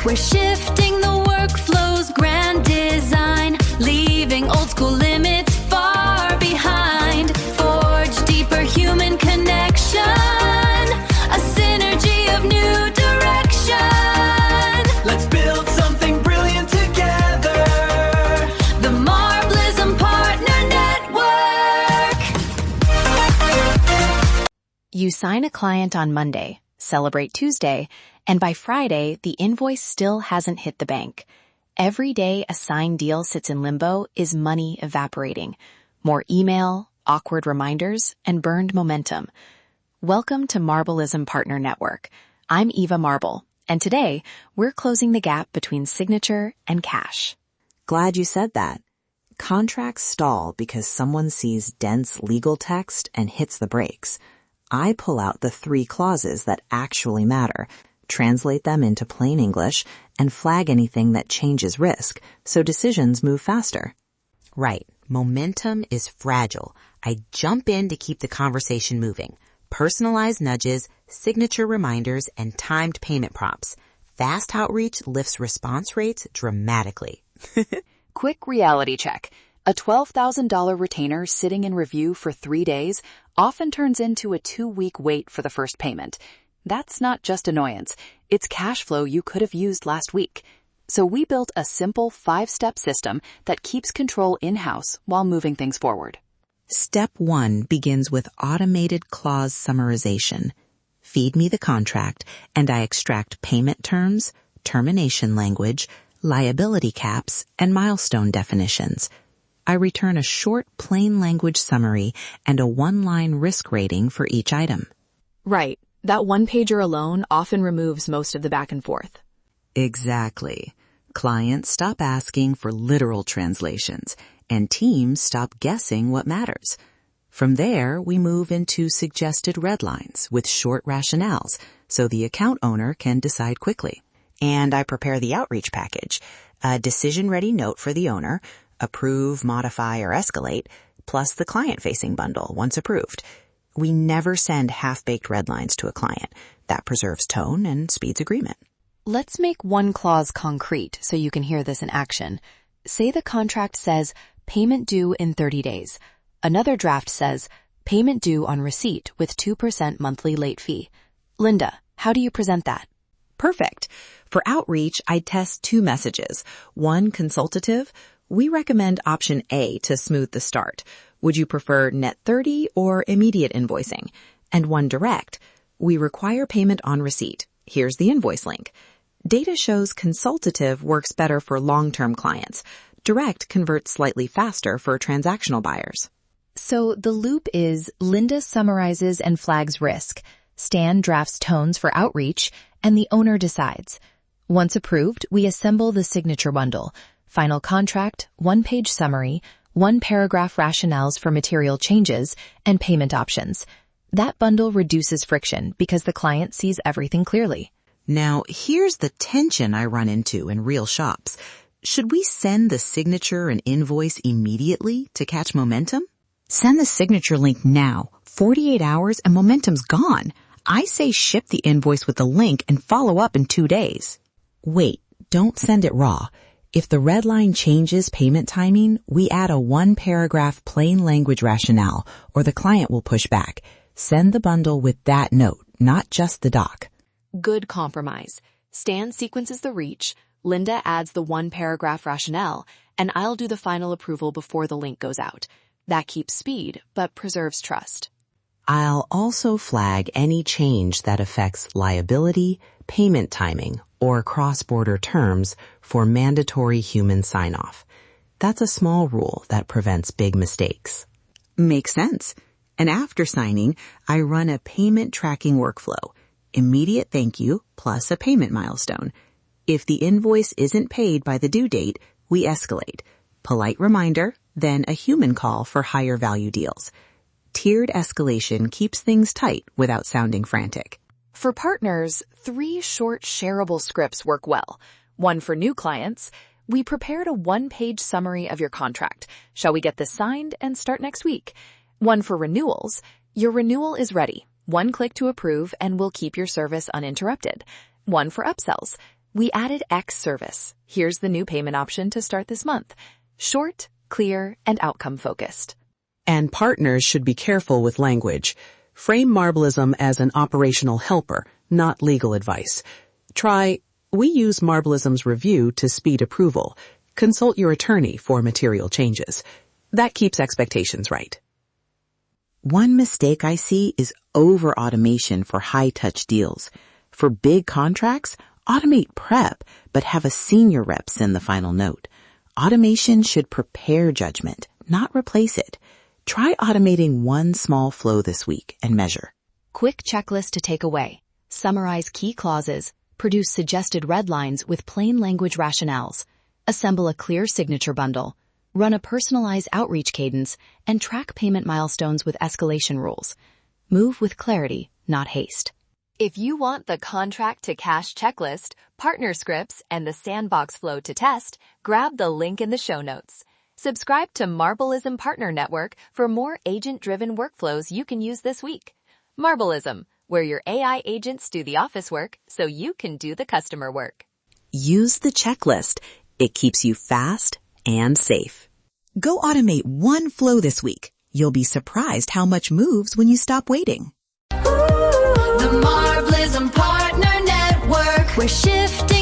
We're shifting the workflow's grand design, leaving old school limits far behind. Forge deeper human connection, a synergy of new direction. Let's build something brilliant together. The Marblism Partner Network. You sign a client on Monday, celebrate Tuesday, and by Friday, the invoice still hasn't hit the bank. Every day a signed deal sits in limbo is money evaporating. More email, awkward reminders, and burned momentum. Welcome to Marblism Partner Network. I'm Eva Marble, and today we're closing the gap between signature and cash. Glad you said that. Contracts stall because someone sees dense legal text and hits the brakes. I pull out the 3 clauses that actually matter, translate them into plain English, and flag anything that changes risk so decisions move faster. Right. Momentum is fragile. I jump in to keep the conversation moving. Personalized nudges, signature reminders, and timed payment prompts. Fast outreach lifts response rates dramatically. Quick reality check. A $12,000 retainer sitting in review for 3 days often turns into a 2-week wait for the first payment. That's not just annoyance. It's cash flow you could have used last week. So we built a simple 5-step system that keeps control in-house while moving things forward. Step 1 begins with automated clause summarization. Feed me the contract, and I extract payment terms, termination language, liability caps, and milestone definitions. I return a short, plain language summary and a 1-line risk rating for each item. Right. That 1-pager alone often removes most of the back and forth. Exactly. Clients stop asking for literal translations, and teams stop guessing what matters. From there, we move into suggested redlines with short rationales, so the account owner can decide quickly. And I prepare the outreach package, a decision-ready note for the owner, approve, modify, or escalate, plus the client-facing bundle once approved. We never send half-baked redlines to a client. That preserves tone and speeds agreement. Let's make one clause concrete so you can hear this in action. Say the contract says payment due in 30 days. Another draft says payment due on receipt with 2% monthly late fee. Linda, how do you present that? Perfect. For outreach, I test 2 messages. One consultative. We recommend option A to smooth the start. Would you prefer net 30 or immediate invoicing? And one direct. We require payment on receipt. Here's the invoice link. Data shows consultative works better for long-term clients. Direct converts slightly faster for transactional buyers. So the loop is Linda summarizes and flags risk. Stan drafts tones for outreach, and the owner decides. Once approved, we assemble the signature bundle. Final contract, 1-page summary, 1-paragraph rationales for material changes, and payment options. That bundle reduces friction because the client sees everything clearly. Now, here's the tension I run into in real shops. Should we send the signature and invoice immediately to catch momentum? Send the signature link now. 48 hours and momentum's gone. I say ship the invoice with the link and follow up in 2 days. Wait, don't send it raw. If the red line changes payment timing, we add a 1-paragraph plain language rationale, or the client will push back. Send the bundle with that note, not just the doc. Good compromise. Stan sequences the reach, Linda adds the 1-paragraph rationale, and I'll do the final approval before the link goes out. That keeps speed, but preserves trust. I'll also flag any change that affects liability, payment timing, or cross-border terms for mandatory human sign-off. That's a small rule that prevents big mistakes. Makes sense. And after signing, I run a payment tracking workflow. Immediate thank you plus a payment milestone. If the invoice isn't paid by the due date, we escalate. Polite reminder, then a human call for higher value deals. Tiered escalation keeps things tight without sounding frantic. For partners, 3 short shareable scripts work well. One for new clients. We prepared a 1-page summary of your contract. Shall we get this signed and start next week? One for renewals. Your renewal is ready. 1 click to approve and we'll keep your service uninterrupted. One for upsells. We added X service. Here's the new payment option to start this month. Short, clear, and outcome-focused. And partners should be careful with language. Frame Marblism as an operational helper, not legal advice. Try, we use Marblism's review to speed approval. Consult your attorney for material changes. That keeps expectations right. One mistake I see is over-automation for high-touch deals. For big contracts, automate prep, but have a senior rep send the final note. Automation should prepare judgment, not replace it. Try automating one small flow this week and measure. Quick checklist to take away. Summarize key clauses. Produce suggested redlines with plain language rationales. Assemble a clear signature bundle. Run a personalized outreach cadence, and track payment milestones with escalation rules. Move with clarity, not haste. If you want the contract to cash checklist, partner scripts, and the sandbox flow to test, grab the link in the show notes. Subscribe to Marblism Partner Network for more agent-driven workflows you can use this week. Marblism, where your AI agents do the office work so you can do the customer work. Use the checklist. It keeps you fast and safe. Go automate one flow this week. You'll be surprised how much moves when you stop waiting. The Marblism Partner Network. We're shifting